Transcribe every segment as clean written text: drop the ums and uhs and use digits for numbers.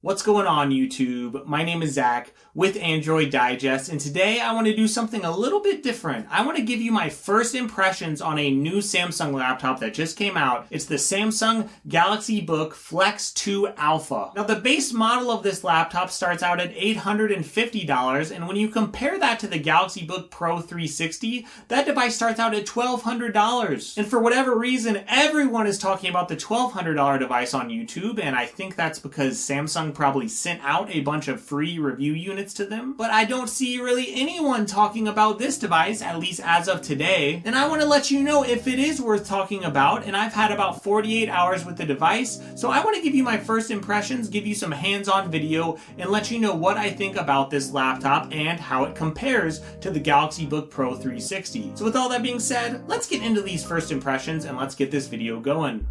What's going on, YouTube? My name is Zach with Android Digest, and today I want to do something a little bit different. I want to give you my first impressions on a new Samsung laptop that just came out. It's the Samsung Galaxy Book Flex2 Alpha. Now, the base model of this laptop starts out at $850, and when you compare that to the Galaxy Book Pro 360, that device starts out at $1,200. And for whatever reason, everyone is talking about the $1,200 device on YouTube, and I think that's because Samsung probably sent out a bunch of free review units to them. But I don't see really anyone talking about this device, at least as of today. And I want to let you know if it is worth talking about, and I've had about 48 hours with the device, so I want to give you my first impressions, give you some hands-on video, and let you know what I think about this laptop and how it compares to the Galaxy Book Pro 360. So with all that being said, let's get into these first impressions and let's get this video going.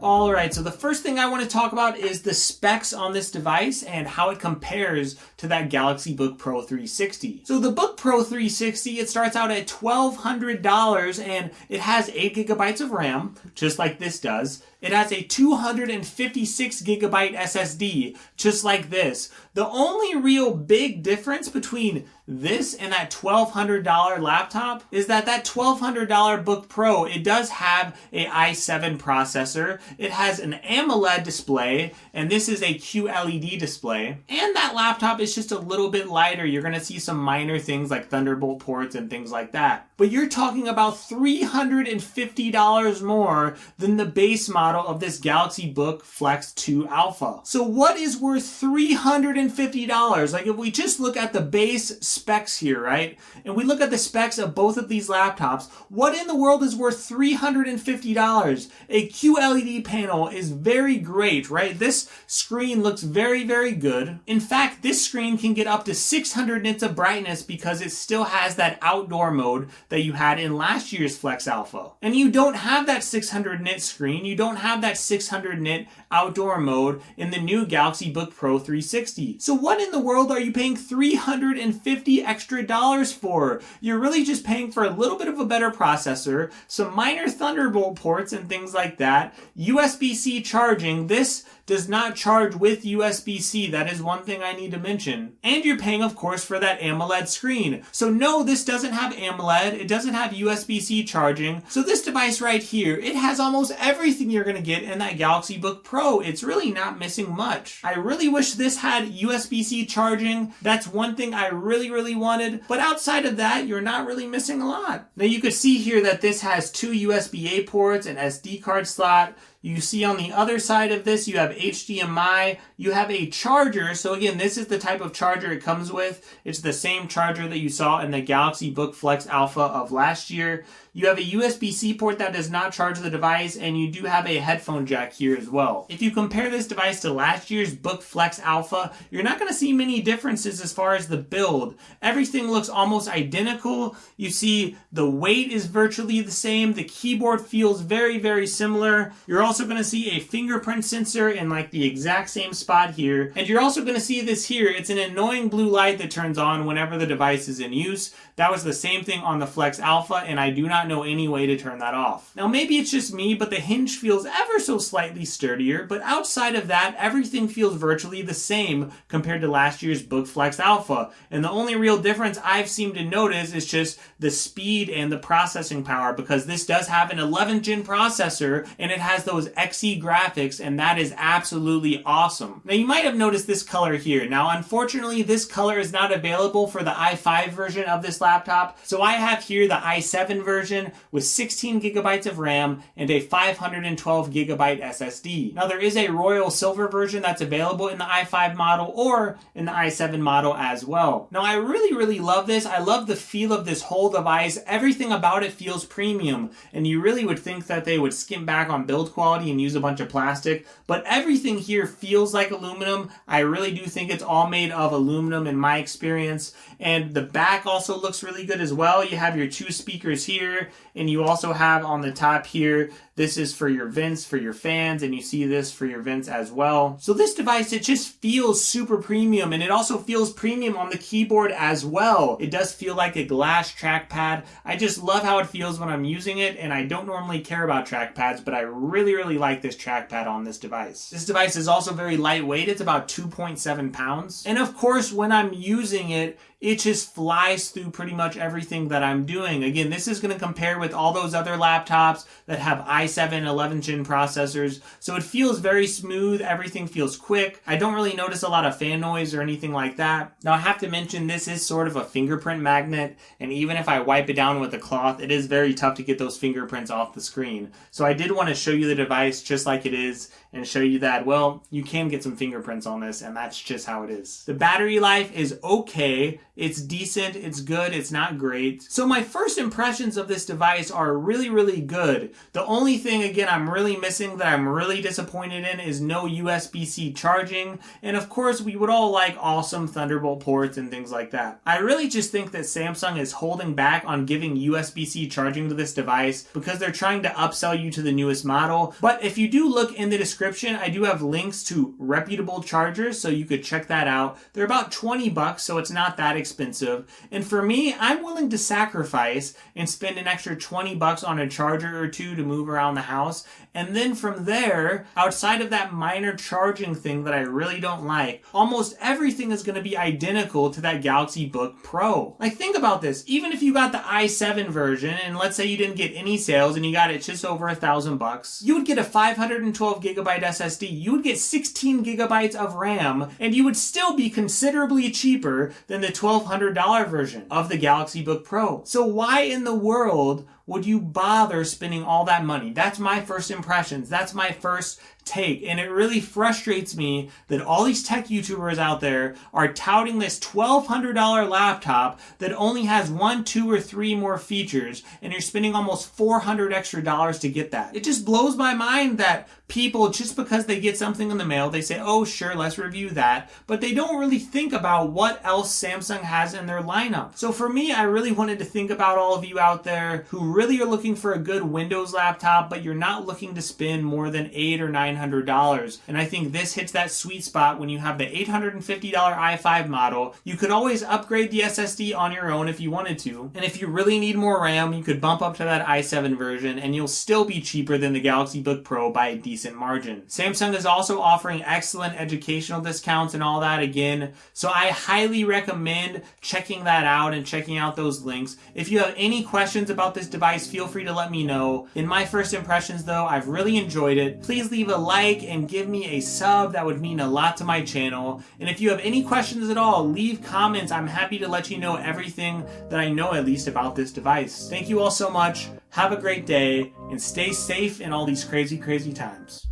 Alright, so the first thing I want to talk about is the specs on this device and how it compares to that Galaxy Book Pro 360. So the Book Pro 360, it starts out at $1,200 and it has 8 gigabytes of RAM, just like this does. It has a 256 gigabyte SSD, just like this. The only real big difference between this and that $1,200 laptop is that $1,200 Book Pro, it does have a i7 processor. It has an AMOLED display, and this is a QLED display. And that laptop is just a little bit lighter. You're going to see some minor things like Thunderbolt ports and things like that. But you're talking about $350 more than the base model of this Galaxy Book Flex 2 Alpha. So what is worth $350? Like if we just look at the base specs here, right? And we look at the specs of both of these laptops, what in the world is worth $350? A QLED panel is very great, right? This screen looks very, very good. In fact, this screen can get up to 600 nits of brightness because it still has that outdoor mode that you had in last year's Flex Alpha. And you don't have that 600 nit screen, you don't have that 600 nit outdoor mode in the new Galaxy Book Pro 360. So what in the world are you paying $350 extra for? You're really just paying for a little bit of a better processor, some minor Thunderbolt ports and things like that, USB-C charging. This does not charge with USB-C. That is one thing I need to mention. And you're paying, of course, for that AMOLED screen. So no, this doesn't have AMOLED. It doesn't have USB-C charging. So this device right here, it has almost everything you're going to get in that Galaxy Book Pro. It's really not missing much. I really wish this had USB-C charging. That's one thing I really wanted. But outside of that, you're not really missing a lot. Now you could see here that this has 2 USB-A ports, an SD card slot. You see on the other side of this, you have HDMI, you have a charger. So again, this is the type of charger it comes with. It's the same charger that you saw in the Galaxy Book Flex Alpha of last year. You have a USB-C port that does not charge the device, and you do have a headphone jack here as well. If you compare this device to last year's Book Flex Alpha, you're not going to see many differences as far as the build. Everything looks almost identical. You see the weight is virtually the same. The keyboard feels very similar. You're also going to see a fingerprint sensor in like the exact same spot here. And you're also going to see this here. It's an annoying blue light that turns on whenever the device is in use. That was the same thing on the Flex Alpha, and I do not know any way to turn that off. Now maybe it's just me, but the hinge feels ever so slightly sturdier, but outside of that, everything feels virtually the same compared to last year's Book Flex Alpha. And the only real difference I've seemed to notice is just the speed and the processing power, because this does have an 11th gen processor and it has those XE graphics, and that is absolutely awesome. Now you might have noticed this color here. Now unfortunately, this color is not available for the i5 version of this laptop, so I have here the i7 version with 16 gigabytes of RAM and a 512 gigabyte SSD. Now there is a royal silver version that's available in the i5 model or in the i7 model as well. Now I really love this. I love the feel of this whole device. Everything about it feels premium, and you really would think that they would skim back on build quality quality and use a bunch of plastic, but everything here feels like aluminum. I really do think it's all made of aluminum in my experience. And the back also looks really good as well. You have your 2 speakers here, and you also have on the top here, this is for your vents, for your fans, and you see this for your vents as well. So this device, it just feels super premium, and it also feels premium on the keyboard as well. It does feel like a glass trackpad. I just love how it feels when I'm using it, and I don't normally care about trackpads, but I really, really like this trackpad on this device. This device is also very lightweight. It's about 2.7 pounds. And of course, when I'm using it, it just flies through pretty much everything that I'm doing. Again, this is going to compare with all those other laptops that have i7 11th gen processors. So it feels very smooth. Everything feels quick. I don't really notice a lot of fan noise or anything like that. Now I have to mention this is sort of a fingerprint magnet. And even if I wipe it down with a cloth, it is very tough to get those fingerprints off the screen. So I did want to show you the device just like it is and show you that, well, you can get some fingerprints on this, and that's just how it is. The battery life is okay. It's decent, it's good, it's not great. So my first impressions of this device are really, really good. The only thing, again, I'm really missing that I'm really disappointed in is no USB-C charging. And of course, we would all like awesome Thunderbolt ports and things like that. I really just think that Samsung is holding back on giving USB-C charging to this device because they're trying to upsell you to the newest model. But if you do look in the description, I do have links to reputable chargers, so you could check that out. They're about $20, so it's not that expensive. And for me, I'm willing to sacrifice and spend an extra $20 on a charger or two to move around the house. And then from there, outside of that minor charging thing that I really don't like, almost everything is going to be identical to that Galaxy Book Pro. Like, think about this. Even if you got the i7 version, and let's say you didn't get any sales and you got it just over $1,000, you would get a 512 gigabyte SSD, you would get 16 gigabytes of RAM, and you would still be considerably cheaper than the $1,200 version of the Galaxy Book Pro. So why in the world would you bother spending all that money? That's my first impressions. That's my first take. And it really frustrates me that all these tech YouTubers out there are touting this $1,200 laptop that only has 1, 2, or 3 more features, and you're spending almost $400 extra to get that. It just blows my mind that people, just because they get something in the mail, they say, oh sure, let's review that, but they don't really think about what else Samsung has in their lineup. So for me, I really wanted to think about all of you out there who really are looking for a good Windows laptop, but you're not looking to spend more than $800 or $900. And I think this hits that sweet spot when you have the $850 i5 model. You could always upgrade the SSD on your own if you wanted to. And if you really need more RAM, you could bump up to that i7 version, and you'll still be cheaper than the Galaxy Book Pro by a decent margin. Samsung is also offering excellent educational discounts and all that again. So I highly recommend checking that out and checking out those links. If you have any questions about this device, feel free to let me know. In my first impressions though, I've really enjoyed it. Please leave a like and give me a sub. That would mean a lot to my channel. And if you have any questions at all, leave comments. I'm happy to let you know everything that I know at least about this device. Thank you all so much. Have a great day and stay safe in all these crazy, crazy times.